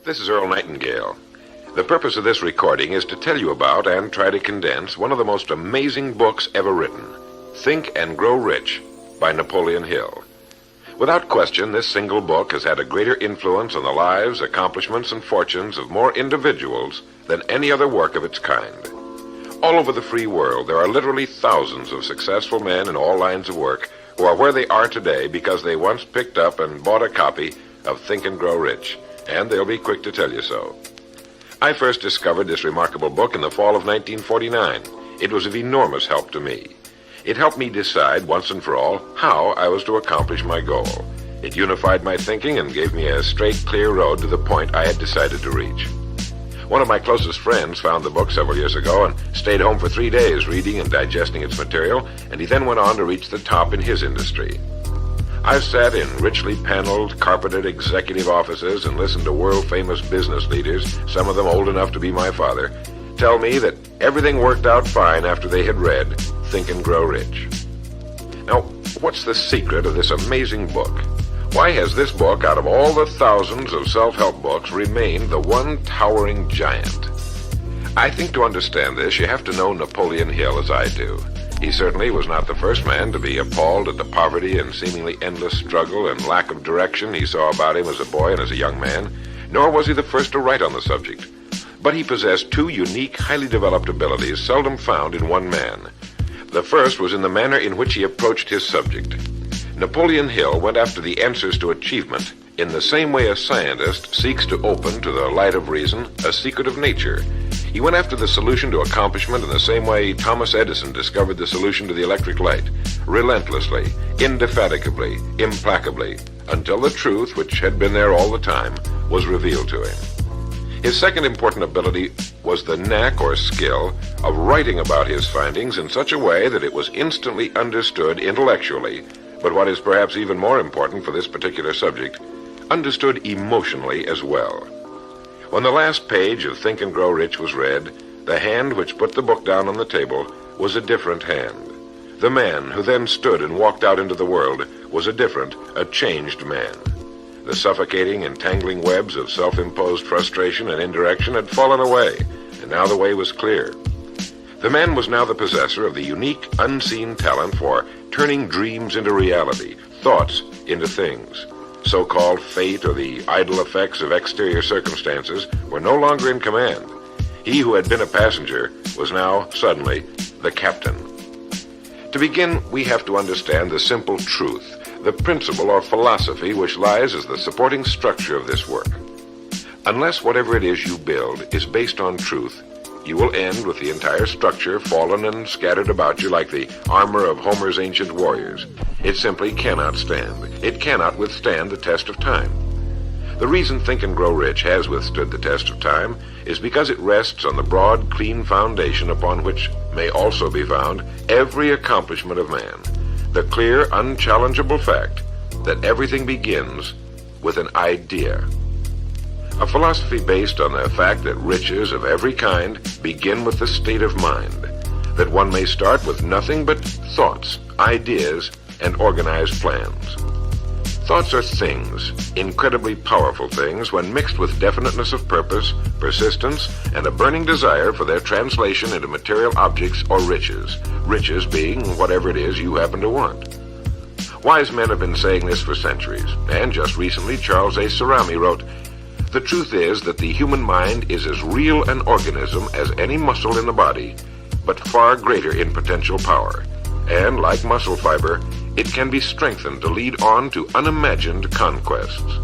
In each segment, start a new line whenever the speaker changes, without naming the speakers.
This is Earl Nightingale. The purpose of this recording is to tell you about and try to condense one of the most amazing books ever written, Think and Grow Rich by Napoleon Hill. Without question, this single book has had a greater influence on the lives, accomplishments, and fortunes of more individuals than any other work of its kind. All over the free world, there are literally thousands of successful men in all lines of work who are where they are today because they once picked up and bought a copy of Think and Grow Rich, and they'll be quick to tell you so. I first discovered this remarkable book in the fall of 1949. It was of enormous help to me. It helped me decide once and for all how I was to accomplish my goal. It unified my thinking and gave me a straight, clear road to the point I had decided to reach. One of my closest friends found the book several years ago and stayed home for 3 days reading and digesting its material, and he then went on to reach the top in his industry. I've sat in richly paneled, carpeted executive offices and listened to world-famous business leaders, some of them old enough to be my father, tell me that everything worked out fine after they had read Think and Grow Rich. Now, what's the secret of this amazing book? Why has this book, out of all the thousands of self-help books, remained the one towering giant? I think to understand this, you have to know Napoleon Hill as I do. He certainly was not the first man to be appalled at the poverty and seemingly endless struggle and lack of direction he saw about him as a boy and as a young man, nor was he the first to write on the subject. But he possessed two unique, highly developed abilities seldom found in one man. The first was in the manner in which he approached his subject. Napoleon Hill went after the answers to achievement in the same way a scientist seeks to open to the light of reason a secret of nature. He went after the solution to accomplishment in the same way Thomas Edison discovered the solution to the electric light, relentlessly, indefatigably, implacably, until the truth, which had been there all the time, was revealed to him. His second important ability was the knack or skill of writing about his findings in such a way that it was instantly understood intellectually, but what is perhaps even more important for this particular subject, understood emotionally as well. When the last page of Think and Grow Rich was read, the hand which put the book down on the table was a different hand. The man who then stood and walked out into the world was a changed man. The suffocating, entangling webs of self-imposed frustration and indirection had fallen away, and now the way was clear. The man was now the possessor of the unique, unseen talent for turning dreams into reality, thoughts into things. So-called fate or the idle effects of exterior circumstances were no longer in command. He who had been a passenger was now, suddenly, the captain. To begin, we have to understand the simple truth, the principle or philosophy which lies as the supporting structure of this work. Unless whatever it is you build is based on truth, you will end with the entire structure fallen and scattered about you like the armor of Homer's ancient warriors. It simply cannot stand. It cannot withstand the test of time. The reason Think and Grow Rich has withstood the test of time is because it rests on the broad, clean foundation upon which may also be found every accomplishment of man. The clear, unchallengeable fact that everything begins with an idea. A philosophy based on the fact that riches of every kind begin with the state of mind, that one may start with nothing but thoughts, ideas, and organized plans. Thoughts are things, incredibly powerful things, when mixed with definiteness of purpose, persistence, and a burning desire for their translation into material objects or riches, riches being whatever it is you happen to want. Wise men have been saying this for centuries, and just recently Charles A. Cerami wrote, "The truth is that the human mind is as real an organism as any muscle in the body, but far greater in potential power, and like muscle fiber, it can be strengthened to lead on to unimagined conquests."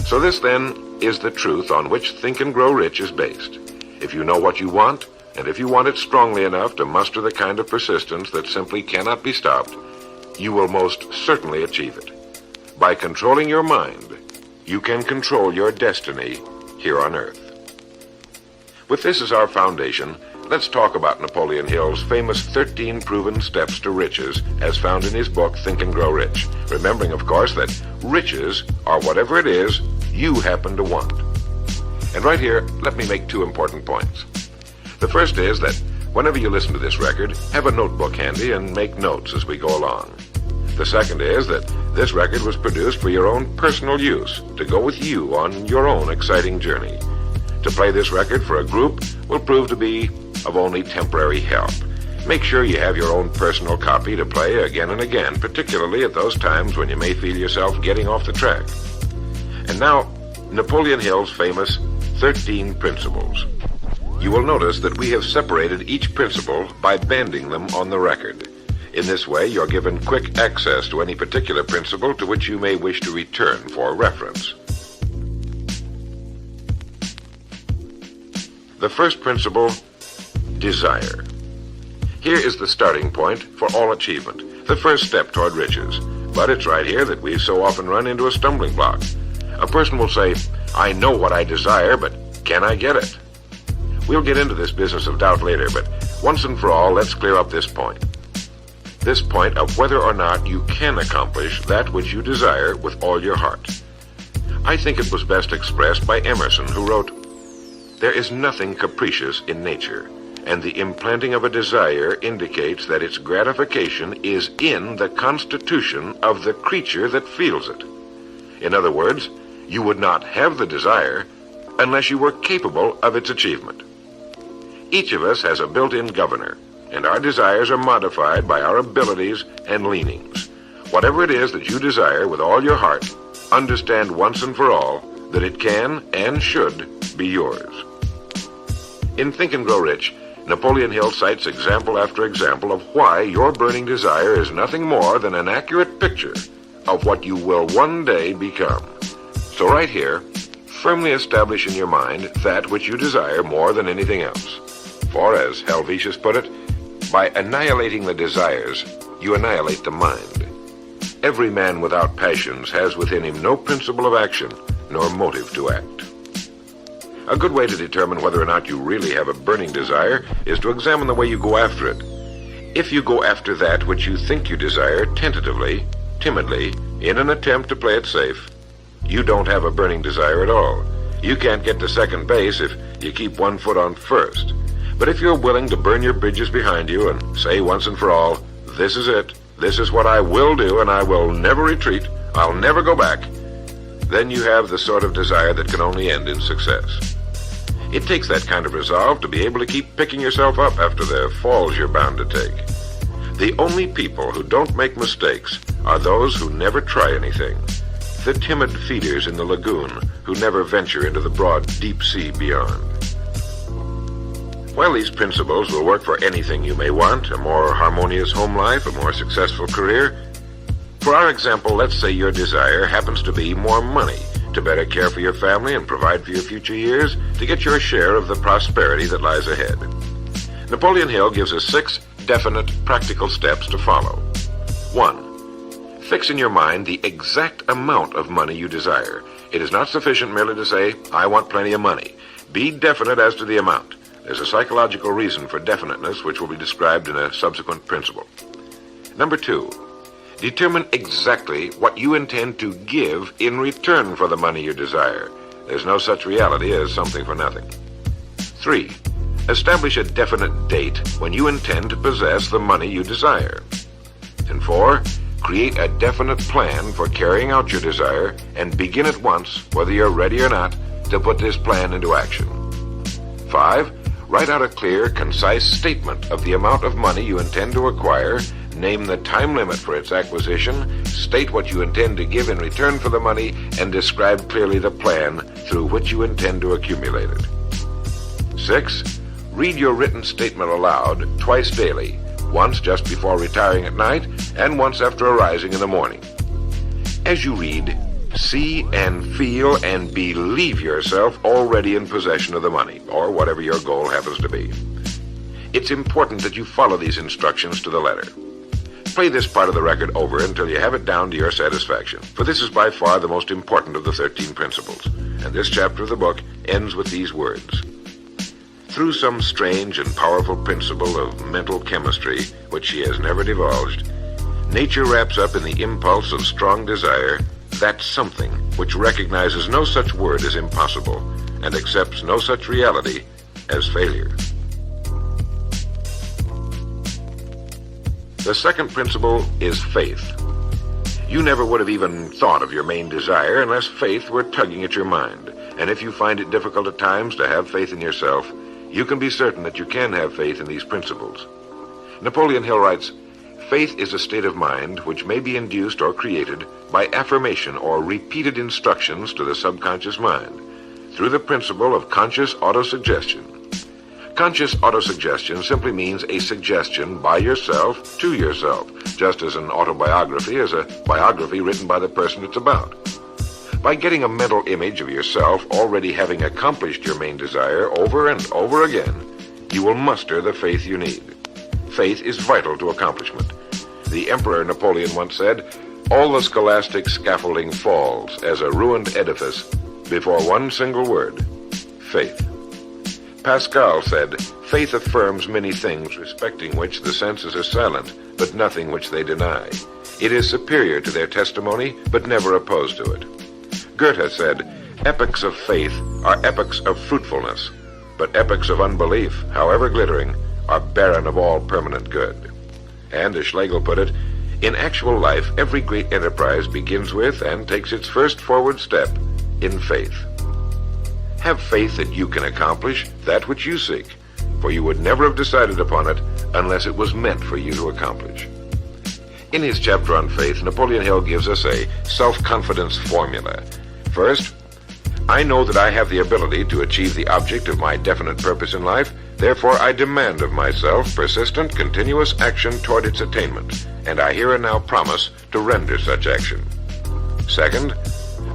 So this, then, is the truth on which Think and Grow Rich is based. If you know what you want, and if you want it strongly enough to muster the kind of persistence that simply cannot be stopped, you will most certainly achieve it. By controlling your mind, you can control your destiny here on Earth. With this as our foundation, let's talk about Napoleon Hill's famous 13 proven steps to riches as found in his book Think and Grow Rich, remembering, of course, that riches are whatever it is you happen to want. And right here, let me make two important points. The first is that whenever you listen to this record, have a notebook handy and make notes as we go along. The second is that this record was produced for your own personal use, to go with you on your own exciting journey. To play this record for a group will prove to be of only temporary help. Make sure you have your own personal copy to play again and again, particularly at those times when you may feel yourself getting off the track. And now, Napoleon Hill's famous 13 Principles. You will notice that we have separated each principle by banding them on the record. In this way, you're given quick access to any particular principle to which you may wish to return for reference. The first principle, desire. Here is the starting point for all achievement, the first step toward riches. But it's right here that we so often run into a stumbling block. A person will say, I know what I desire, but can I get it? We'll get into this business of doubt later, but once and for all, let's clear up this point. This point of whether or not you can accomplish that which you desire with all your heart. I think it was best expressed by Emerson, who wrote, "There is nothing capricious in nature, and the implanting of a desire indicates that its gratification is in the constitution of the creature that feels it." In other words, you would not have the desire unless you were capable of its achievement. Each of us has a built-in governor, and our desires are modified by our abilities and leanings. Whatever it is that you desire with all your heart, understand once and for all that it can and should be yours. In Think and Grow Rich, Napoleon Hill cites example after example of why your burning desire is nothing more than an accurate picture of what you will one day become. So right here, firmly establish in your mind that which you desire more than anything else. For, as Helvetius put it, by annihilating the desires, you annihilate the mind. Every man without passions has within him no principle of action, nor motive to act. A good way to determine whether or not you really have a burning desire is to examine the way you go after it. If you go after that which you think you desire tentatively, timidly, in an attempt to play it safe, you don't have a burning desire at all. You can't get to second base if you keep one foot on first. But if you're willing to burn your bridges behind you and say once and for all, this is it, this is what I will do, and I will never retreat, I'll never go back, then you have the sort of desire that can only end in success. It takes that kind of resolve to be able to keep picking yourself up after the falls you're bound to take. The only people who don't make mistakes are those who never try anything. The timid feeders in the lagoon who never venture into the broad deep sea beyond. While these principles will work for anything you may want, a more harmonious home life, a more successful career, for our example, let's say your desire happens to be more money, to better care for your family and provide for your future years, to get your share of the prosperity that lies ahead. Napoleon Hill gives us 6 definite, practical steps to follow. 1. Fix in your mind the exact amount of money you desire. It is not sufficient merely to say, I want plenty of money. Be definite as to the amount. There's a psychological reason for definiteness, which will be described in a subsequent principle. Number 2, determine exactly what you intend to give in return for the money you desire. There's no such reality as something for nothing. 3, establish a definite date when you intend to possess the money you desire. And 4, create a definite plan for carrying out your desire and begin at once, whether you're ready or not, to put this plan into action. 5, write out a clear, concise statement of the amount of money you intend to acquire, name the time limit for its acquisition, state what you intend to give in return for the money, and describe clearly the plan through which you intend to accumulate it. 6, read your written statement aloud twice daily, once just before retiring at night and once after arising in the morning. As you read, see and feel and believe yourself already in possession of the money, or whatever your goal happens to be. It's important that you follow these instructions to the letter. Play this part of the record over until you have it down to your satisfaction, for this is by far the most important of the 13 principles, and this chapter of the book ends with these words. Through some strange and powerful principle of mental chemistry, which she has never divulged, nature wraps up in the impulse of strong desire that something which recognizes no such word as impossible and accepts no such reality as failure. The second principle is faith. You never would have even thought of your main desire unless faith were tugging at your mind. And if you find it difficult at times to have faith in yourself, you can be certain that you can have faith in these principles. Napoleon Hill writes, "Faith is a state of mind which may be induced or created by affirmation or repeated instructions to the subconscious mind through the principle of conscious autosuggestion." Conscious autosuggestion simply means a suggestion by yourself to yourself, just as an autobiography is a biography written by the person it's about. By getting a mental image of yourself already having accomplished your main desire over and over again, you will muster the faith you need. Faith is vital to accomplishment. The Emperor Napoleon once said, "All the scholastic scaffolding falls as a ruined edifice before one single word, faith." Pascal said, "Faith affirms many things respecting which the senses are silent, but nothing which they deny. It is superior to their testimony, but never opposed to it." Goethe said, "Epochs of faith are epochs of fruitfulness, but epochs of unbelief, however glittering, are barren of all permanent good." And as Schlegel put it, "In actual life, every great enterprise begins with and takes its first forward step in faith." Have faith that you can accomplish that which you seek, for you would never have decided upon it unless it was meant for you to accomplish. In his chapter on faith, Napoleon Hill gives us a self-confidence formula. First, I know that I have the ability to achieve the object of my definite purpose in life, therefore I demand of myself persistent, continuous action toward its attainment, and I here and now promise to render such action. Second,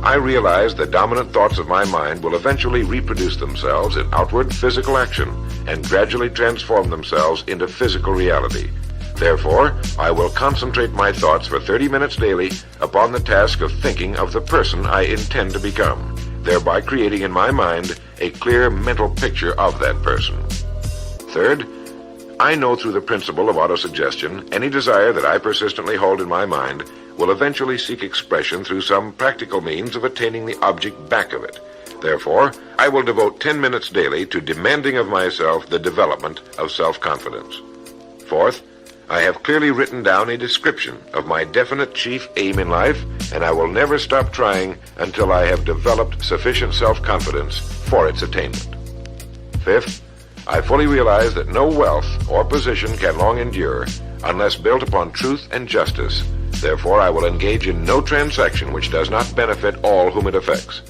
I realize the dominant thoughts of my mind will eventually reproduce themselves in outward physical action and gradually transform themselves into physical reality. Therefore, I will concentrate my thoughts for 30 minutes daily upon the task of thinking of the person I intend to become, thereby creating in my mind a clear mental picture of that person. Third, I know through the principle of autosuggestion, any desire that I persistently hold in my mind will eventually seek expression through some practical means of attaining the object back of it. Therefore, I will devote 10 minutes daily to demanding of myself the development of self-confidence. Fourth, I have clearly written down a description of my definite chief aim in life, and I will never stop trying until I have developed sufficient self-confidence for its attainment. Fifth, I fully realize that no wealth or position can long endure unless built upon truth and justice. Therefore, I will engage in no transaction which does not benefit all whom it affects.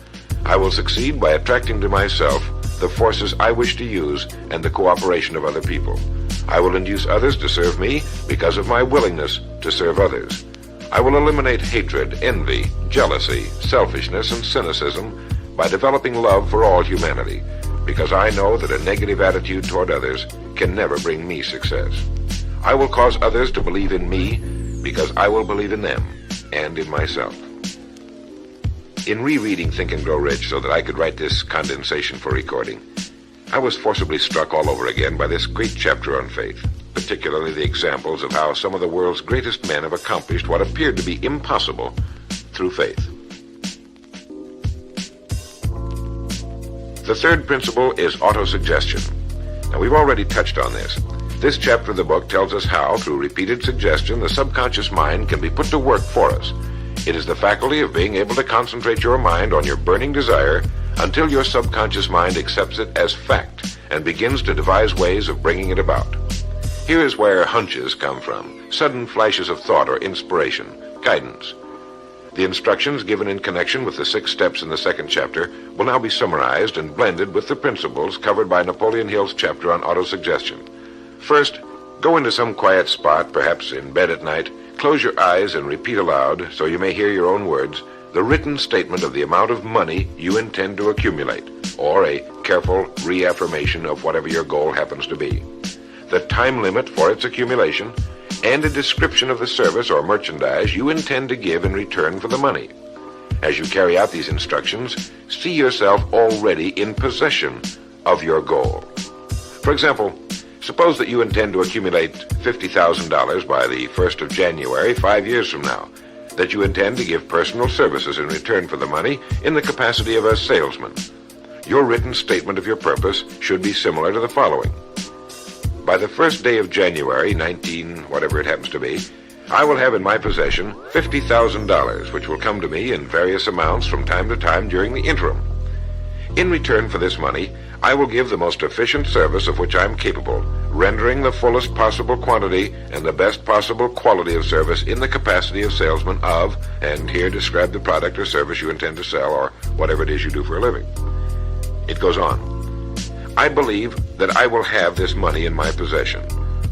I will succeed by attracting to myself the forces I wish to use and the cooperation of other people. I will induce others to serve me because of my willingness to serve others. I will eliminate hatred, envy, jealousy, selfishness, and cynicism by developing love for all humanity, because I know that a negative attitude toward others can never bring me success. I will cause others to believe in me because I will believe in them and in myself. In rereading Think and Grow Rich so that I could write this condensation for recording, I was forcibly struck all over again by this great chapter on faith, particularly the examples of how some of the world's greatest men have accomplished what appeared to be impossible through faith. The third principle is autosuggestion. Now, we've already touched on this. This chapter of the book tells us how, through repeated suggestion, the subconscious mind can be put to work for us. It is the faculty of being able to concentrate your mind on your burning desire until your subconscious mind accepts it as fact and begins to devise ways of bringing it about. Here is where hunches come from, sudden flashes of thought or inspiration, guidance. The instructions given in connection with the 6 steps in the second chapter will now be summarized and blended with the principles covered by Napoleon Hill's chapter on autosuggestion. First, go into some quiet spot, perhaps in bed at night, close your eyes and repeat aloud, so you may hear your own words, the written statement of the amount of money you intend to accumulate, or a careful reaffirmation of whatever your goal happens to be, the time limit for its accumulation, and a description of the service or merchandise you intend to give in return for the money. As you carry out these instructions, see yourself already in possession of your goal. For example, suppose that you intend to accumulate $50,000 by the 1st of January 5 years from now, that you intend to give personal services in return for the money in the capacity of a salesman. Your written statement of your purpose should be similar to the following. By the 1st day of January, 19, whatever it happens to be, I will have in my possession $50,000, which will come to me in various amounts from time to time during the interim. In return for this money, I will give the most efficient service of which I am capable, rendering the fullest possible quantity and the best possible quality of service in the capacity of salesman of, and here describe the product or service you intend to sell or whatever it is you do for a living. It goes on. I believe that I will have this money in my possession.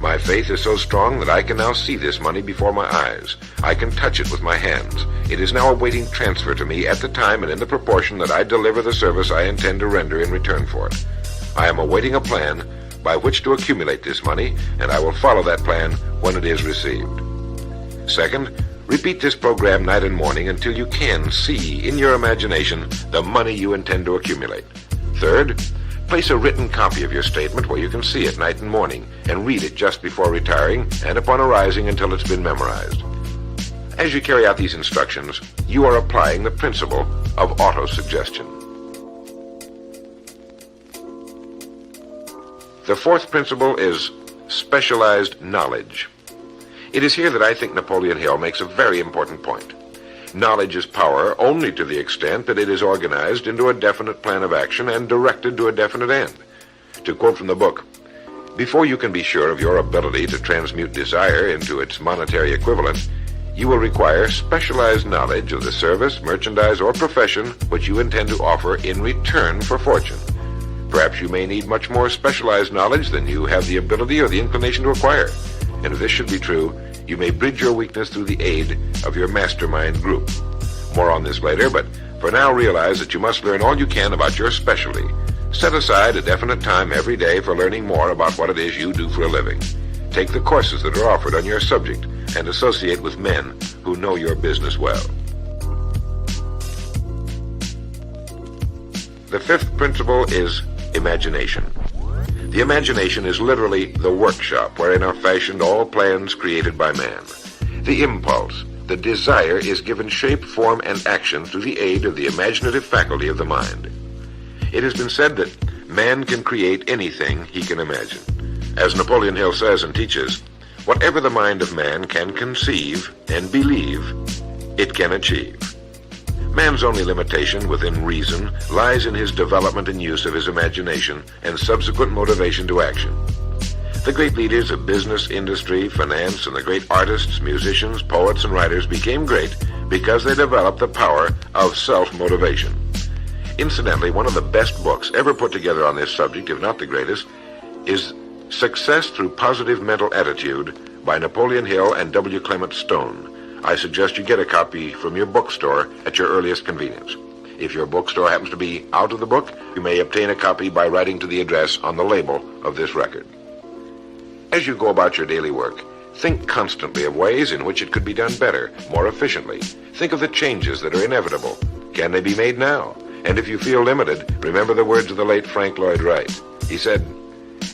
My faith is so strong that I can now see this money before my eyes. I can touch it with my hands. It is now awaiting transfer to me at the time and in the proportion that I deliver the service I intend to render in return for it. I am awaiting a plan by which to accumulate this money, and I will follow that plan when it is received. Second, repeat this program night and morning until you can see in your imagination the money you intend to accumulate. Third, place a written copy of your statement where you can see it night and morning and read it just before retiring and upon arising until it's been memorized. As you carry out these instructions, you are applying the principle of autosuggestion. The fourth principle is specialized knowledge. It is here that I think Napoleon Hill makes a very important point. Knowledge is power only to the extent that it is organized into a definite plan of action and directed to a definite end. To quote from the book, before you can be sure of your ability to transmute desire into its monetary equivalent, you will require specialized knowledge of the service, merchandise, or profession which you intend to offer in return for fortune. Perhaps you may need much more specialized knowledge than you have the ability or the inclination to acquire. And if this should be true, you may bridge your weakness through the aid of your mastermind group. More on this later, but for now realize that you must learn all you can about your specialty. Set aside a definite time every day for learning more about what it is you do for a living. Take the courses that are offered on your subject and associate with men who know your business well. The fifth principle is imagination. The imagination is literally the workshop wherein are fashioned all plans created by man. The impulse, the desire, is given shape, form, and action through the aid of the imaginative faculty of the mind. It has been said that man can create anything he can imagine. As Napoleon Hill says and teaches, whatever the mind of man can conceive and believe, it can achieve. Man's only limitation within reason lies in his development and use of his imagination and subsequent motivation to action. The great leaders of business, industry, finance, and the great artists, musicians, poets, and writers became great because they developed the power of self-motivation. Incidentally, one of the best books ever put together on this subject, if not the greatest, is Success Through Positive Mental Attitude by Napoleon Hill and W. Clement Stone. I suggest you get a copy from your bookstore at your earliest convenience. If your bookstore happens to be out of the book, you may obtain a copy by writing to the address on the label of this record. As you go about your daily work, think constantly of ways in which it could be done better, more efficiently. Think of the changes that are inevitable. Can they be made now? And if you feel limited, remember the words of the late Frank Lloyd Wright. He said,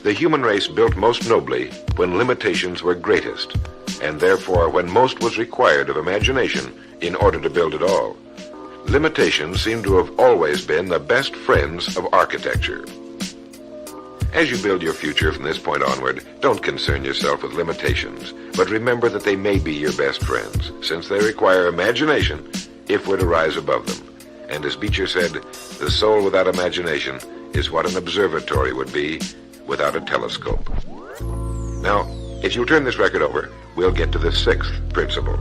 "The human race built most nobly when limitations were greatest, and therefore when most was required of imagination in order to build it all. Limitations seem to have always been the best friends of architecture." As you build your future from this point onward, don't concern yourself with limitations, but remember that they may be your best friends, since they require imagination if we're to rise above them. And as Beecher said, the soul without imagination is what an observatory would be without a telescope. Now, if you'll turn this record over, we'll get to the sixth principle.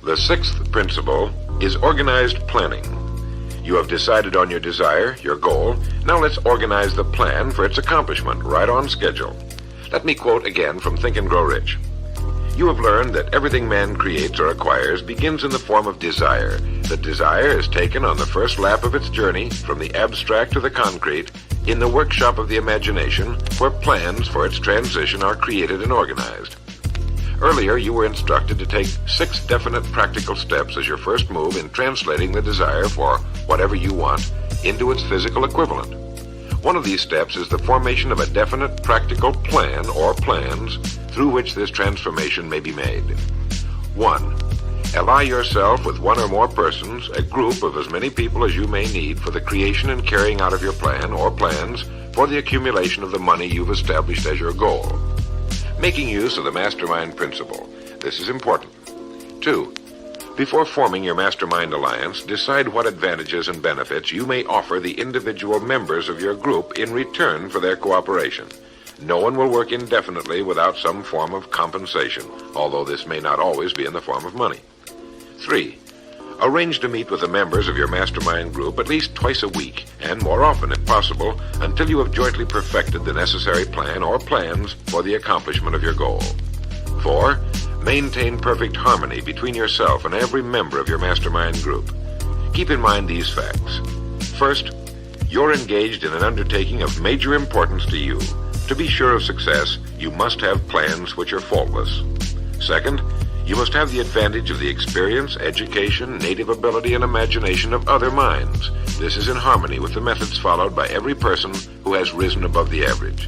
The sixth principle is organized planning. You have decided on your desire, your goal. Now let's organize the plan for its accomplishment right on schedule. Let me quote again from Think and Grow Rich. You have learned that everything man creates or acquires begins in the form of desire. The desire is taken on the first lap of its journey from the abstract to the concrete in the workshop of the imagination, where plans for its transition are created and organized. Earlier, you were instructed to take 6 definite practical steps as your first move in translating the desire for whatever you want into its physical equivalent. One of these steps is the formation of a definite practical plan or plans through which this transformation may be made. 1. Ally yourself with one or more persons, a group of as many people as you may need for the creation and carrying out of your plan or plans for the accumulation of the money you've established as your goal. Making use of the mastermind principle. This is important. 2. Before forming your mastermind alliance, decide what advantages and benefits you may offer the individual members of your group in return for their cooperation. No one will work indefinitely without some form of compensation, although this may not always be in the form of money. 3. Arrange to meet with the members of your mastermind group at least twice a week, and more often if possible, until you have jointly perfected the necessary plan or plans for the accomplishment of your goal. 4. Maintain perfect harmony between yourself and every member of your mastermind group. Keep in mind these facts. First, you're engaged in an undertaking of major importance to you. To be sure of success, you must have plans which are faultless. Second, you must have the advantage of the experience, education, native ability, and imagination of other minds. This is in harmony with the methods followed by every person who has risen above the average.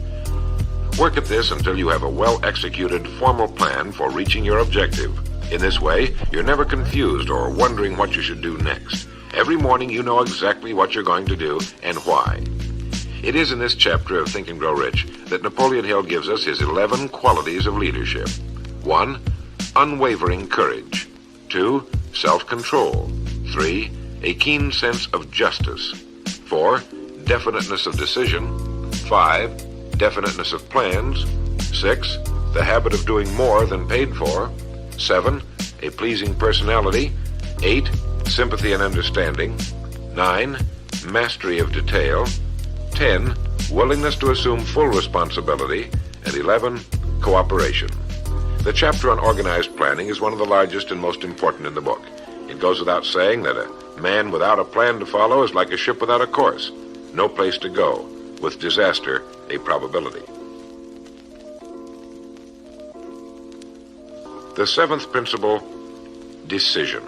Work at this until you have a well-executed, formal plan for reaching your objective. In this way, you're never confused or wondering what you should do next. Every morning you know exactly what you're going to do and why. It is in this chapter of Think and Grow Rich that Napoleon Hill gives us his 11 qualities of leadership. 1. Unwavering courage. 2. Self-control. 3. A keen sense of justice. 4. Definiteness of decision. 5. Definiteness of plans. 6. The habit of doing more than paid for. 7. A pleasing personality. 8. Sympathy and understanding. 9. Mastery of detail. 10. Willingness to assume full responsibility. And 11. Cooperation. The chapter on organized planning is one of the largest and most important in the book. It goes without saying that a man without a plan to follow is like a ship without a course. No place to go, with disaster a probability. The 7th principle, decision.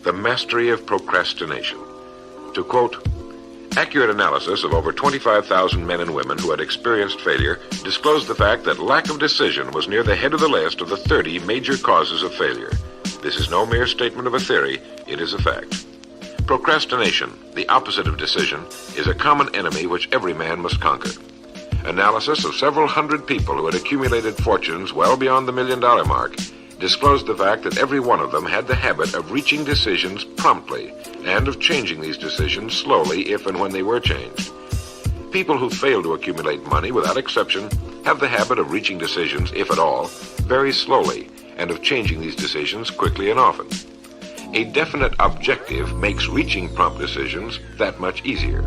The mastery of procrastination. To quote, accurate analysis of over 25,000 men and women who had experienced failure disclosed the fact that lack of decision was near the head of the list of the 30 major causes of failure. This is no mere statement of a theory, it is a fact. Procrastination, the opposite of decision, is a common enemy which every man must conquer. Analysis of several hundred people who had accumulated fortunes well beyond the $1 million mark disclosed the fact that every one of them had the habit of reaching decisions promptly and of changing these decisions slowly if and when they were changed. People who fail to accumulate money, without exception, have the habit of reaching decisions, if at all, very slowly and of changing these decisions quickly and often. A definite objective makes reaching prompt decisions that much easier.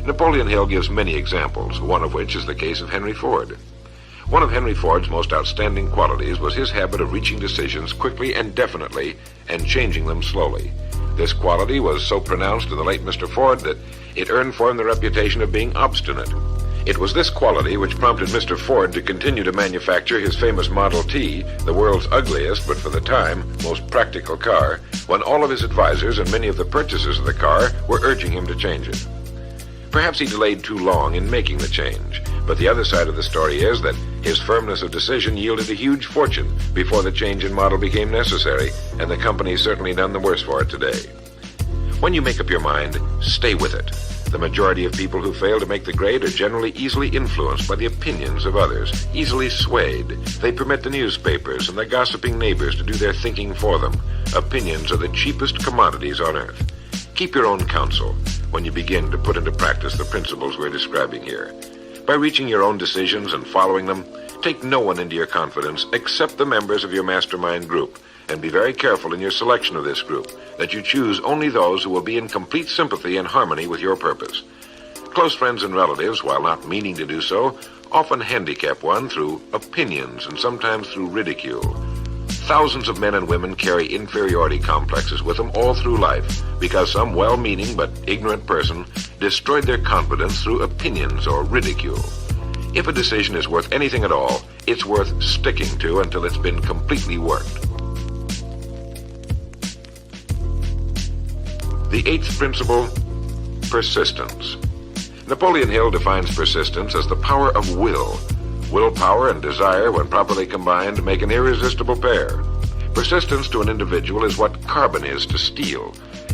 Napoleon Hill gives many examples, one of which is the case of Henry Ford. One of Henry Ford's most outstanding qualities was his habit of reaching decisions quickly and definitely and changing them slowly. This quality was so pronounced in the late Mr. Ford that it earned for him the reputation of being obstinate. It was this quality which prompted Mr. Ford to continue to manufacture his famous Model T, the world's ugliest but for the time most practical car, when all of his advisors and many of the purchasers of the car were urging him to change it. Perhaps he delayed too long in making the change, but the other side of the story is that his firmness of decision yielded a huge fortune before the change in model became necessary, and the company's certainly none the worse for it today. When you make up your mind, stay with it. The majority of people who fail to make the grade are generally easily influenced by the opinions of others, easily swayed. They permit the newspapers and the gossiping neighbors to do their thinking for them. Opinions are the cheapest commodities on earth. Keep your own counsel when you begin to put into practice the principles we're describing here. By reaching your own decisions and following them, take no one into your confidence except the members of your mastermind group, and be very careful in your selection of this group, that you choose only those who will be in complete sympathy and harmony with your purpose. Close friends and relatives, while not meaning to do so, often handicap one through opinions and sometimes through ridicule. Thousands of men and women carry inferiority complexes with them all through life because some well-meaning but ignorant person destroyed their confidence through opinions or ridicule. If a decision is worth anything at all, it's worth sticking to until it's been completely worked. The 8th principle, persistence. Napoleon Hill defines persistence as the power of will. Willpower and desire, when properly combined, make an irresistible pair. Persistence to an individual is what carbon is to steel.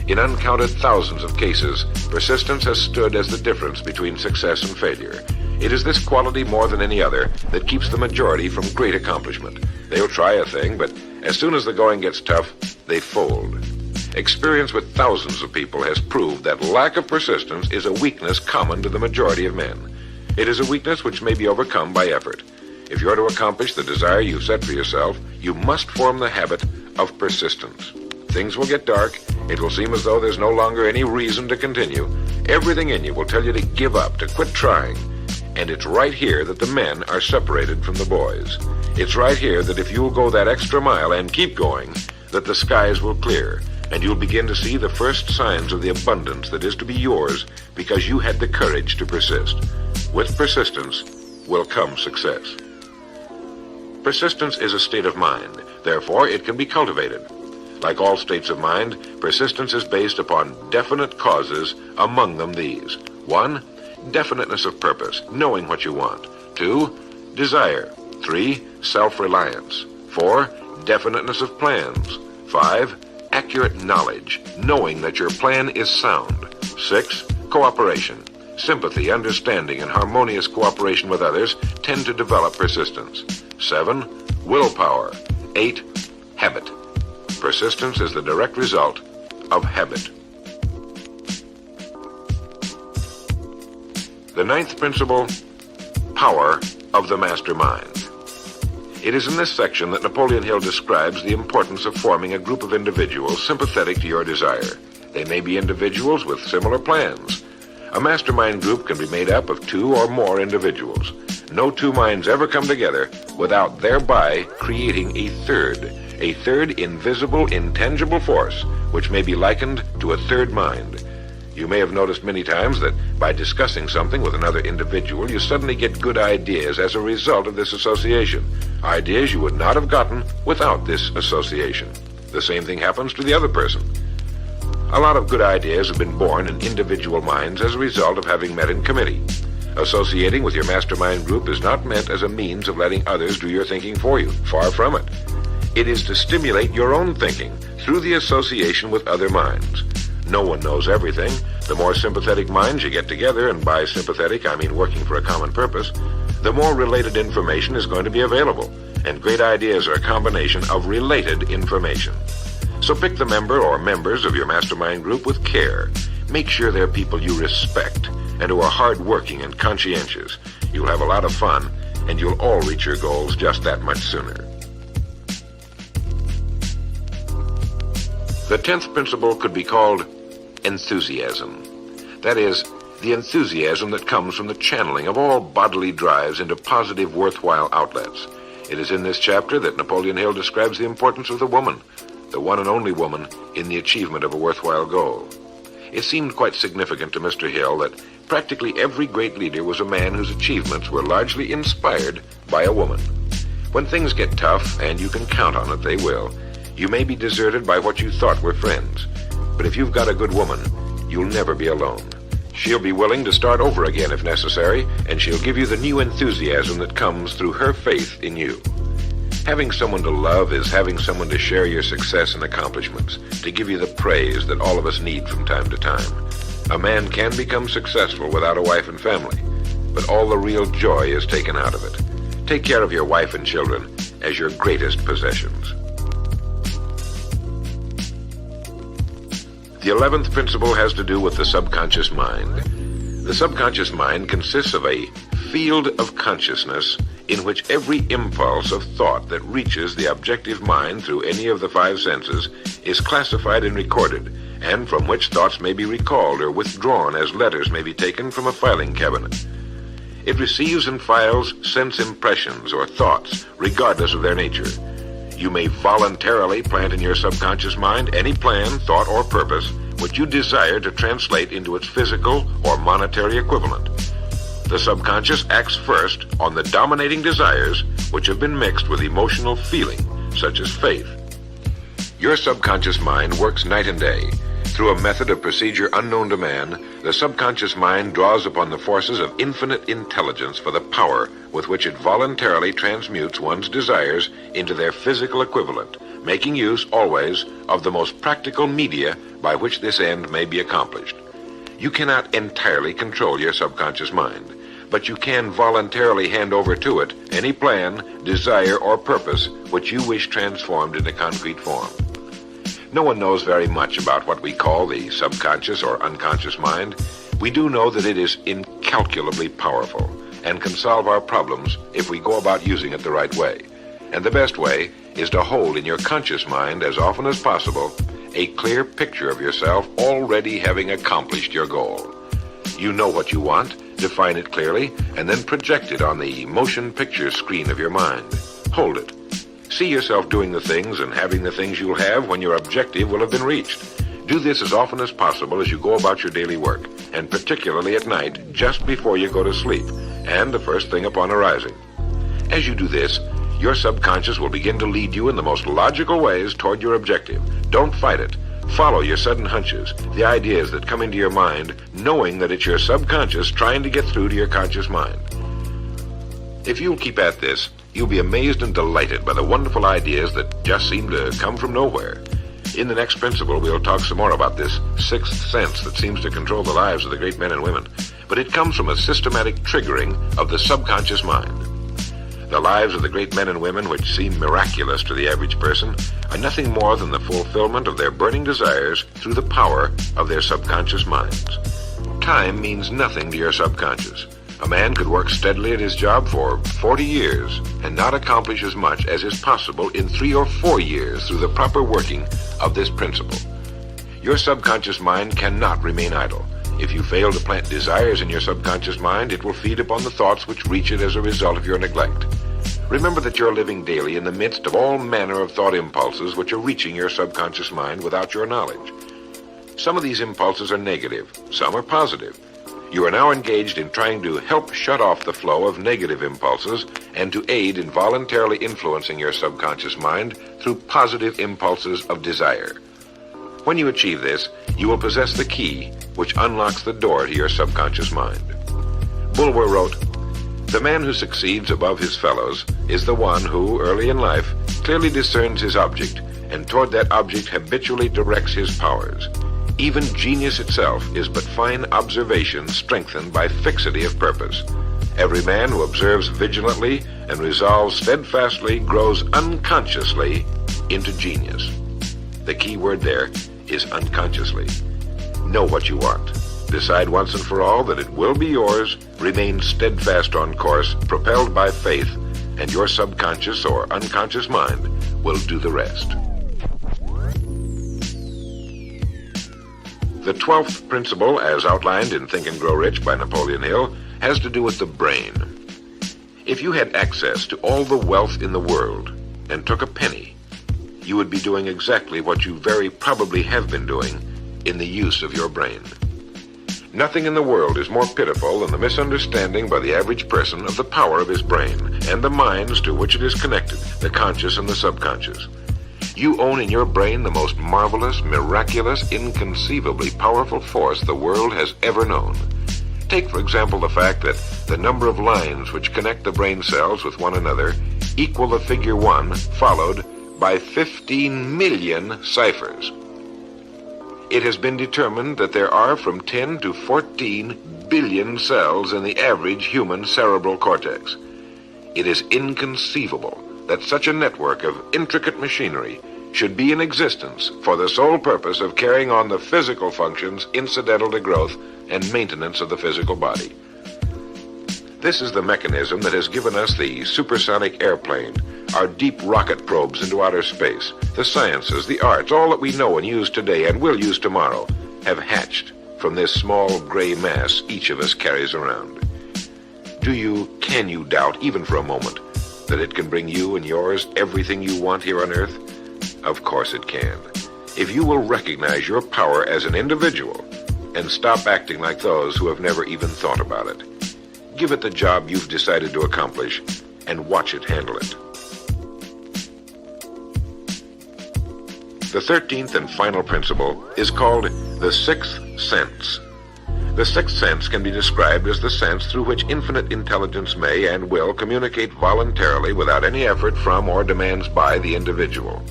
In uncounted thousands of cases, persistence has stood as the difference between success and failure. It is this quality more than any other that keeps the majority from great accomplishment. They'll try a thing, but as soon as the going gets tough, they fold. Experience with thousands of people has proved that lack of persistence is a weakness common to the majority of men. It is a weakness which may be overcome by effort. If you're to accomplish the desire you've set for yourself, you must form the habit of persistence. Things will get dark. It will seem as though there's no longer any reason to continue. Everything in you will tell you to give up, to quit trying. And it's right here that the men are separated from the boys. It's right here that if you'll go that extra mile and keep going, that the skies will clear, and you'll begin to see the first signs of the abundance that is to be yours because you had the courage to persist. With persistence will come success. Persistence is a state of mind. Therefore, it can be cultivated. Like all states of mind, persistence is based upon definite causes, among them these. 1. Definiteness of purpose, knowing what you want. 2. Desire. 3. Self-reliance. 4. Definiteness of plans. 5. Accurate knowledge, knowing that your plan is sound. 6. Cooperation. Sympathy, understanding, and harmonious cooperation with others tend to develop persistence. 7. Willpower. 8. Habit. Persistence is the direct result of habit. The 9th principle, power of the mastermind. It is in this section that Napoleon Hill describes the importance of forming a group of individuals sympathetic to your desire. They may be individuals with similar plans. A mastermind group can be made up of 2 or more individuals. No 2 minds ever come together without thereby creating a third invisible, intangible force, which may be likened to a third mind. You may have noticed many times that by discussing something with another individual, you suddenly get good ideas as a result of this association. Ideas you would not have gotten without this association. The same thing happens to the other person. A lot of good ideas have been born in individual minds as a result of having met in committee. Associating with your mastermind group is not meant as a means of letting others do your thinking for you. Far from it. It is to stimulate your own thinking through the association with other minds. No one knows everything. The more sympathetic minds you get together, and by sympathetic I mean working for a common purpose, the more related information is going to be available, and great ideas are a combination of related information. So pick the member or members of your mastermind group with care. Make sure they're people you respect and who are hard-working and conscientious. You'll have a lot of fun, and you'll all reach your goals just that much sooner. The 10th principle could be called enthusiasm. That is, the enthusiasm that comes from the channeling of all bodily drives into positive, worthwhile outlets. It is in this chapter that Napoleon Hill describes the importance of the woman, the one and only woman, in the achievement of a worthwhile goal. It seemed quite significant to Mr. Hill that practically every great leader was a man whose achievements were largely inspired by a woman. When things get tough, and you can count on it, they will, you may be deserted by what you thought were friends. But if you've got a good woman, you'll never be alone. She'll be willing to start over again if necessary, and she'll give you the new enthusiasm that comes through her faith in you. Having someone to love is having someone to share your success and accomplishments, to give you the praise that all of us need from time to time. A man can become successful without a wife and family, but all the real joy is taken out of it. Take care of your wife and children as your greatest possessions. The 11th principle has to do with the subconscious mind. The subconscious mind consists of a field of consciousness in which every impulse of thought that reaches the objective mind through any of the 5 senses is classified and recorded, and from which thoughts may be recalled or withdrawn as letters may be taken from a filing cabinet. It receives and files sense impressions or thoughts, regardless of their nature. You may voluntarily plant in your subconscious mind any plan, thought, or purpose which you desire to translate into its physical or monetary equivalent. The subconscious acts first on the dominating desires which have been mixed with emotional feeling, such as faith. Your subconscious mind works night and day. Through a method of procedure unknown to man, the subconscious mind draws upon the forces of infinite intelligence for the power with which it voluntarily transmutes one's desires into their physical equivalent, making use always of the most practical media by which this end may be accomplished. You cannot entirely control your subconscious mind, but you can voluntarily hand over to it any plan, desire, or purpose which you wish transformed into concrete form. No one knows very much about what we call the subconscious or unconscious mind. We do know that it is incalculably powerful and can solve our problems if we go about using it the right way. And the best way is to hold in your conscious mind as often as possible a clear picture of yourself already having accomplished your goal. You know what you want, define it clearly, and then project it on the motion picture screen of your mind. Hold it. See yourself doing the things and having the things you'll have when your objective will have been reached. Do this as often as possible as you go about your daily work, and particularly at night, just before you go to sleep, and the first thing upon arising. As you do this, your subconscious will begin to lead you in the most logical ways toward your objective. Don't fight it. Follow your sudden hunches, the ideas that come into your mind, knowing that it's your subconscious trying to get through to your conscious mind. If you'll keep at this, you'll be amazed and delighted by the wonderful ideas that just seem to come from nowhere. In the next principle, we'll talk some more about this sixth sense that seems to control the lives of the great men and women. But it comes from a systematic triggering of the subconscious mind. The lives of the great men and women, which seem miraculous to the average person, are nothing more than the fulfillment of their burning desires through the power of their subconscious minds. Time means nothing to your subconscious. A man could work steadily at his job for 40 years and not accomplish as much as is possible in 3 or 4 years through the proper working of this principle. Your subconscious mind cannot remain idle. If you fail to plant desires in your subconscious mind, it will feed upon the thoughts which reach it as a result of your neglect. Remember that you're living daily in the midst of all manner of thought impulses which are reaching your subconscious mind without your knowledge. Some of these impulses are negative, some are positive. You are now engaged in trying to help shut off the flow of negative impulses and to aid in voluntarily influencing your subconscious mind through positive impulses of desire. When you achieve this, you will possess the key which unlocks the door to your subconscious mind. Bulwer wrote, "The man who succeeds above his fellows is the one who, early in life, clearly discerns his object, and toward that object habitually directs his powers. Even genius itself is but fine observation strengthened by fixity of purpose. Every man who observes vigilantly and resolves steadfastly grows unconsciously into genius." The key word there is unconsciously. Know what you want. Decide once and for all that it will be yours. Remain steadfast on course, propelled by faith, and your subconscious or unconscious mind will do the rest. The 12th principle, as outlined in Think and Grow Rich by Napoleon Hill, has to do with the brain. If you had access to all the wealth in the world and took a penny, you would be doing exactly what you very probably have been doing in the use of your brain. Nothing in the world is more pitiful than the misunderstanding by the average person of the power of his brain and the minds to which it is connected, the conscious and the subconscious. You own in your brain the most marvelous, miraculous, inconceivably powerful force the world has ever known. Take, for example, the fact that the number of lines which connect the brain cells with one another equal the figure 1 followed by 15 million ciphers. It has been determined that there are from 10 to 14 billion cells in the average human cerebral cortex. It is inconceivable that such a network of intricate machinery should be in existence for the sole purpose of carrying on the physical functions incidental to growth and maintenance of the physical body. This is the mechanism that has given us the supersonic airplane, our deep rocket probes into outer space. The sciences, the arts, all that we know and use today and will use tomorrow have hatched from this small gray mass each of us carries around. Can you doubt, even for a moment, that it can bring you and yours everything you want here on Earth? Of course it can. If you will recognize your power as an individual and stop acting like those who have never even thought about it. Give it the job you've decided to accomplish and watch it handle it. The 13th and final principle is called the sixth sense. The sixth sense can be described as the sense through which infinite intelligence may and will communicate voluntarily without any effort from or demands by the individual.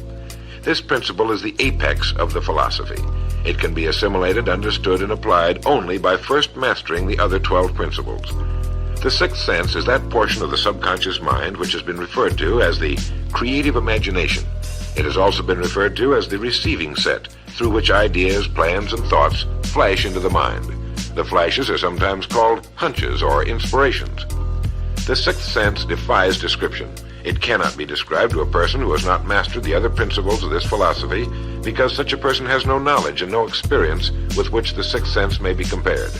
This principle is the apex of the philosophy. It can be assimilated, understood, and applied only by first mastering the other 12 principles. The sixth sense is that portion of the subconscious mind which has been referred to as the creative imagination. It has also been referred to as the receiving set, through which ideas, plans, and thoughts flash into the mind. The flashes are sometimes called hunches or inspirations. The sixth sense defies description. It cannot be described to a person who has not mastered the other principles of this philosophy, because such a person has no knowledge and no experience with which the sixth sense may be compared.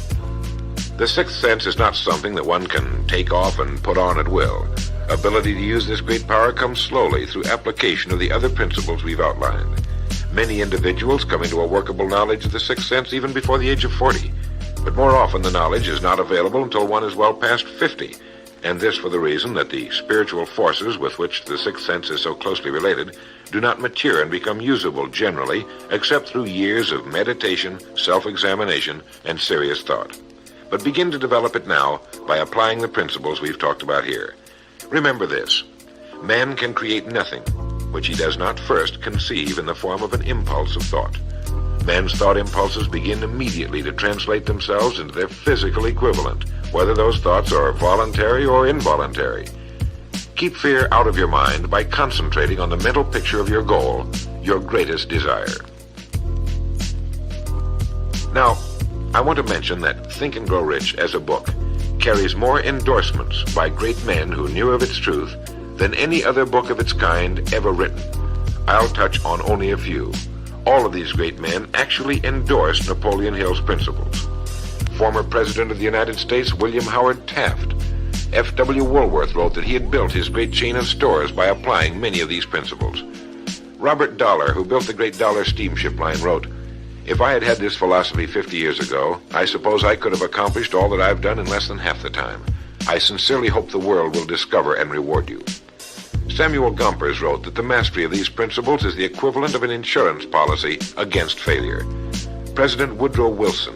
The sixth sense is not something that one can take off and put on at will. Ability to use this great power comes slowly through application of the other principles we've outlined. Many individuals come into a workable knowledge of the sixth sense even before the age of 40, but more often the knowledge is not available until one is well past 50, and this for the reason that the spiritual forces with which the sixth sense is so closely related do not mature and become usable generally except through years of meditation, self-examination, and serious thought. But begin to develop it now by applying the principles we've talked about here. Remember this: man can create nothing which he does not first conceive in the form of an impulse of thought. Man's thought impulses begin immediately to translate themselves into their physical equivalent, whether those thoughts are voluntary or involuntary. Keep fear out of your mind by concentrating on the mental picture of your goal, your greatest desire. Now, I want to mention that Think and Grow Rich as a book carries more endorsements by great men who knew of its truth than any other book of its kind ever written. I'll touch on only a few. All of these great men actually endorsed Napoleon Hill's principles. Former President of the United States William Howard Taft, F.W. Woolworth wrote that he had built his great chain of stores by applying many of these principles. Robert Dollar, who built the great Dollar steamship line, wrote, "If I had had this philosophy 50 years ago, I suppose I could have accomplished all that I've done in less than half the time. I sincerely hope the world will discover and reward you." Samuel Gompers wrote that the mastery of these principles is the equivalent of an insurance policy against failure. President Woodrow Wilson,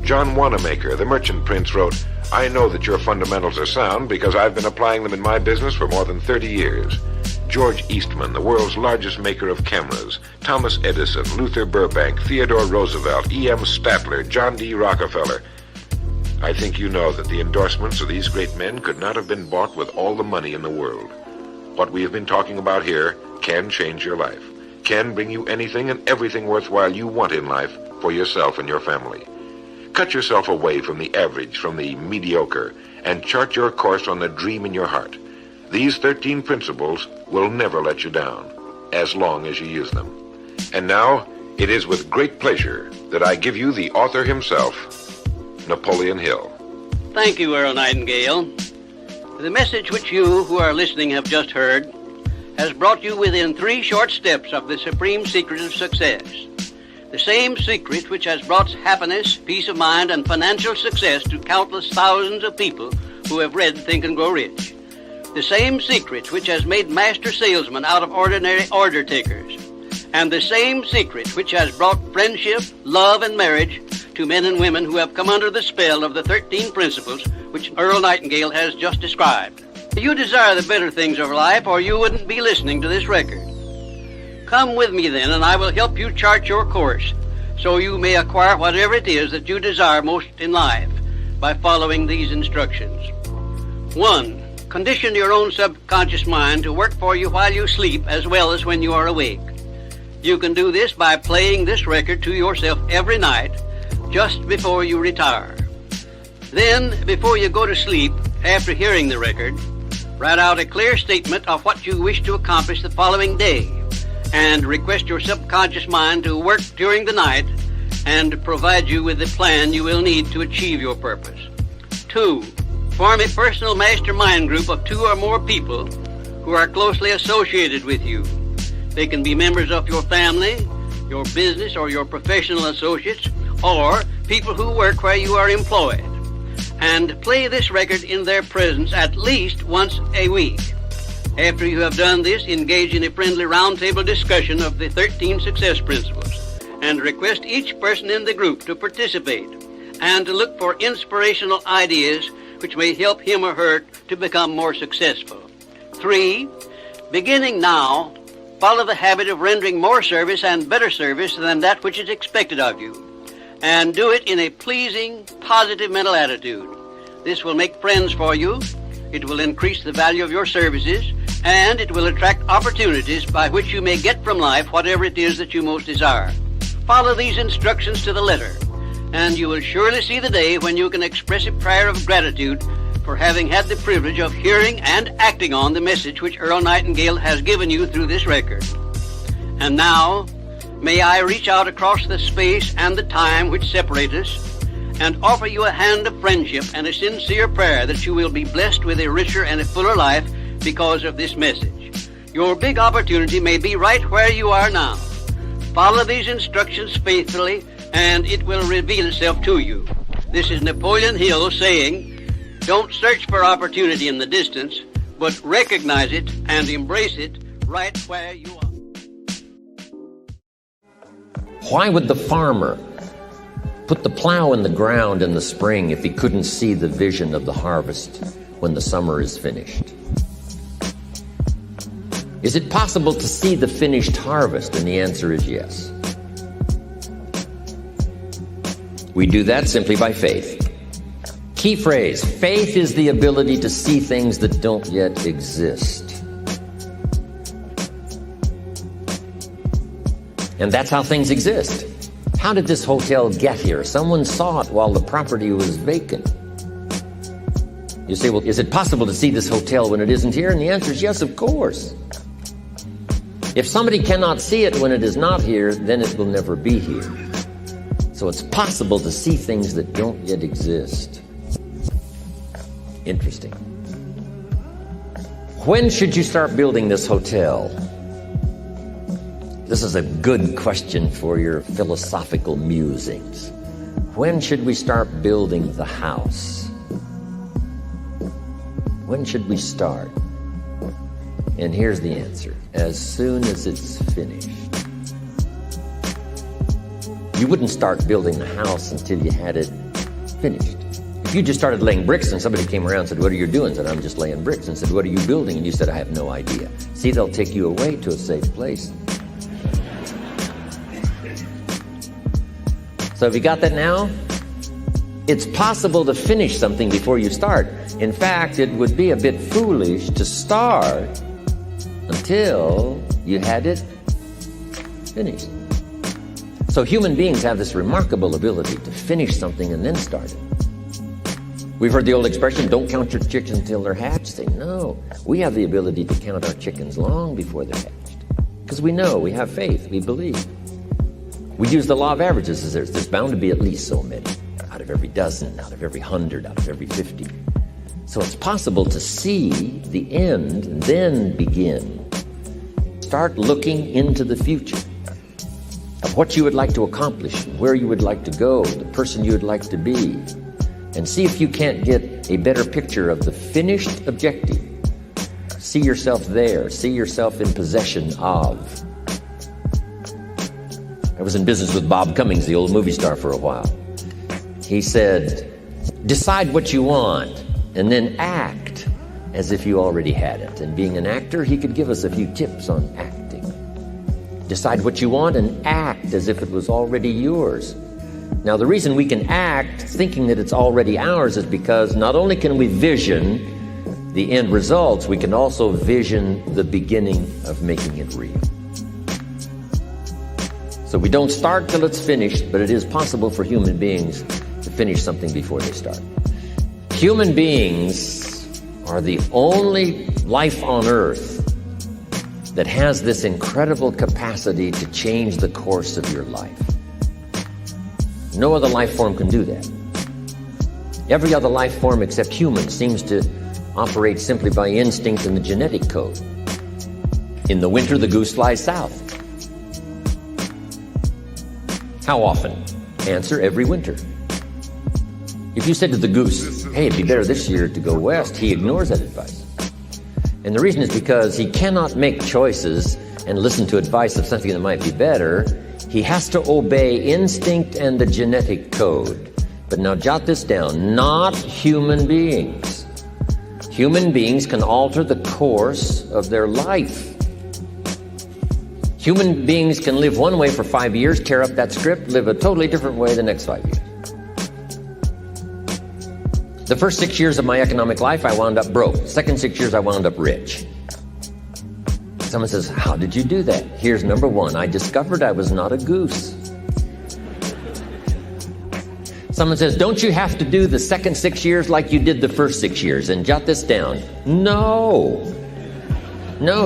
John Wanamaker, the merchant prince, wrote, "I know that your fundamentals are sound because I've been applying them in my business for more than 30 years. George Eastman, the world's largest maker of cameras, Thomas Edison, Luther Burbank, Theodore Roosevelt, E.M. Statler, John D. Rockefeller. I think you know that the endorsements of these great men could not have been bought with all the money in the world. What we have been talking about here can change your life, can bring you anything and everything worthwhile you want in life for yourself and your family. Cut yourself away from the average, from the mediocre, and chart your course on the dream in your heart. These 13 principles will never let you down, as long as you use them. And now, it is with great pleasure that I give you the author himself, Napoleon Hill.
Thank you, Earl Nightingale. The message which you who are listening have just heard has brought you within 3 short steps of the supreme secret of success. The same secret which has brought happiness, peace of mind, and financial success to countless thousands of people who have read Think and Grow Rich. The same secret which has made master salesmen out of ordinary order takers. And the same secret which has brought friendship, love, and marriage to men and women who have come under the spell of the 13 principles which Earl Nightingale has just described. You desire the better things of life, or you wouldn't be listening to this record. Come with me then, and I will help you chart your course so you may acquire whatever it is that you desire most in life by following these instructions. 1. Condition your own subconscious mind to work for you while you sleep as well as when you are awake. You can do this by playing this record to yourself every night just before you retire. Then, before you go to sleep, after hearing the record, write out a clear statement of what you wish to accomplish the following day and request your subconscious mind to work during the night and provide you with the plan you will need to achieve your purpose. 2. Form a personal mastermind group of 2 or more people who are closely associated with you. They can be members of your family, your business, or your professional associates, or people who work where you are employed. And play this record in their presence at least once a week. After you have done this, engage in a friendly roundtable discussion of the 13 success principles and request each person in the group to participate and to look for inspirational ideas which may help him or her to become more successful. 3. Beginning now, follow the habit of rendering more service and better service than that which is expected of you, and do it in a pleasing, positive mental attitude. This will make friends for you, it will increase the value of your services, and it will attract opportunities by which you may get from life whatever it is that you most desire. Follow these instructions to the letter, and you will surely see the day when you can express a prayer of gratitude for having had the privilege of hearing and acting on the message which Earl Nightingale has given you through this record. And now, may I reach out across the space and the time which separate us and offer you a hand of friendship and a sincere prayer that you will be blessed with a richer and a fuller life because of this message. Your big opportunity may be right where you are now. Follow these instructions faithfully, and it will reveal itself to you. This is Napoleon Hill saying, don't search for opportunity in the distance, but recognize it and embrace it right where you are.
Why would the farmer put the plow in the ground in the spring if he couldn't see the vision of the harvest when the summer is finished? Is it possible to see the finished harvest? And the answer is yes. We do that simply by faith. Key phrase, faith is the ability to see things that don't yet exist. And that's how things exist. How did this hotel get here? Someone saw it while the property was vacant. You say, well, is it possible to see this hotel when it isn't here? And the answer is yes, of course. If somebody cannot see it when it is not here, then it will never be here. So it's possible to see things that don't yet exist. Interesting. When should you start building this hotel? This is a good question for your philosophical musings. When should we start building the house? When should we start? And here's the answer. As soon as it's finished. You wouldn't start building the house until you had it finished. If you just started laying bricks and somebody came around and said, what are you doing? I said, I'm just laying bricks. And said, what are you building? And you said, I have no idea. See, they'll take you away to a safe place. So have you got that now? It's possible to finish something before you start. In fact, it would be a bit foolish to start until you had it finished. So human beings have this remarkable ability to finish something and then start it. We've heard the old expression, don't count your chickens until they're hatched. Say, no, we have the ability to count our chickens long before they're hatched. Because we know, we have faith, we believe. We use the law of averages. There's bound to be at least so many. Out of every dozen, out of every 100, out of every 50. So it's possible to see the end and then begin. Start looking into the future of what you would like to accomplish, where you would like to go, the person you would like to be, and see if you can't get a better picture of the finished objective. See yourself there. See yourself in possession of. I was in business with Bob Cummings, the old movie star, for a while. He said, decide what you want and then act as if you already had it. And being an actor, he could give us a few tips on acting. Decide what you want and act as if it was already yours. Now, the reason we can act thinking that it's already ours is because not only can we vision the end results, we can also vision the beginning of making it real. So we don't start till it's finished, but it is possible for human beings to finish something before they start. Human beings are the only life on earth that has this incredible capacity to change the course of your life. No other life form can do that. Every other life form except humans seems to operate simply by instinct and the genetic code. In the winter, the goose flies south. How often? Answer, every winter. If you said to the goose, hey, it'd be better this year to go west, he ignores that advice. And the reason is because he cannot make choices and listen to advice of something that might be better. He has to obey instinct and the genetic code. But now jot this down, not human beings. Human beings can alter the course of their life. Human beings can live one way for 5 years, tear up that script, live a totally different way the next 5 years. The first 6 years of my economic life, I wound up broke. The second 6 years, I wound up rich. Someone says, how did you do that? Here's number one. I discovered I was not a goose. Someone says, don't you have to do the second 6 years like you did the first 6 years? And jot this down. No,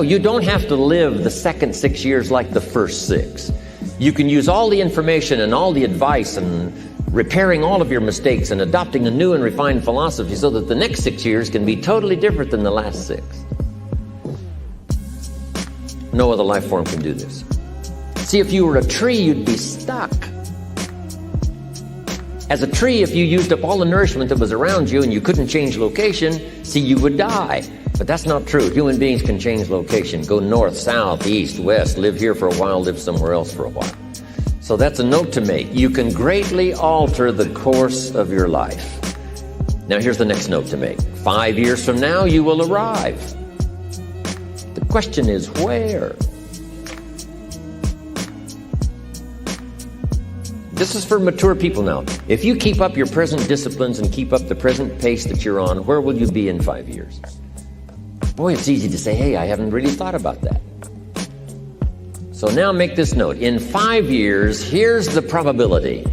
you don't have to live the second 6 years like the first 6. You can use all the information and all the advice and repairing all of your mistakes and adopting a new and refined philosophy so that the next 6 years can be totally different than the last 6. No other life form can do this. See, if you were a tree, you'd be stuck. As a tree, if you used up all the nourishment that was around you and you couldn't change location, see, you would die. But that's not true. Human beings can change location, go north, south, east, west, live here for a while, live somewhere else for a while. So that's a note to make. You can greatly alter the course of your life. Now here's the next note to make. 5 years from now, you will arrive. The question is where? This is for mature people now. If you keep up your present disciplines and keep up the present pace that you're on, where will you be in 5 years? Boy, it's easy to say, hey, I haven't really thought about that. So now make this note. In 5 years, here's the probability.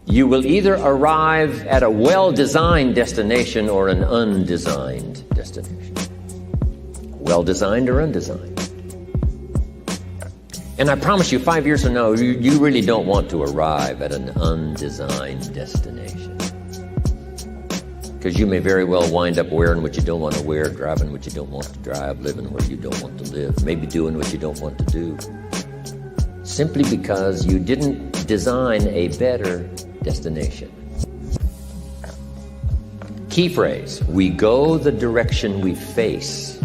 You will either arrive at a well-designed destination or an undesigned destination. Well-designed or undesigned. And I promise you, 5 years from now, you really don't want to arrive at an undesigned destination. Because you may very well wind up wearing what you don't want to wear, driving what you don't want to drive, living where you don't want to live, maybe doing what you don't want to do. Simply because you didn't design a better destination. Key phrase, we go the direction we face.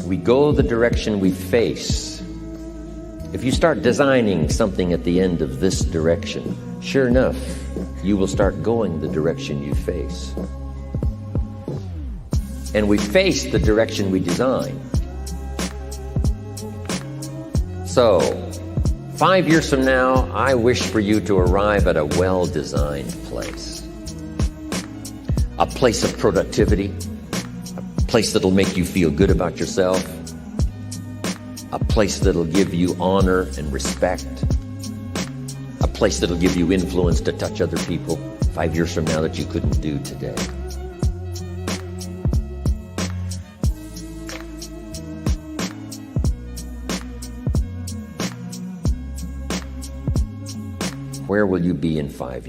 We go the direction we face. If you start designing something at the end of this direction, sure enough, you will start going the direction you face. And we face the direction we design. So, 5 years from now, I wish for you to arrive at a well-designed place. A place of productivity, a place that'll make you feel good about yourself, a place that'll give you honor and respect, a place that'll give you influence to touch other people 5 years from now that you couldn't do today. Where will you be in 5 years?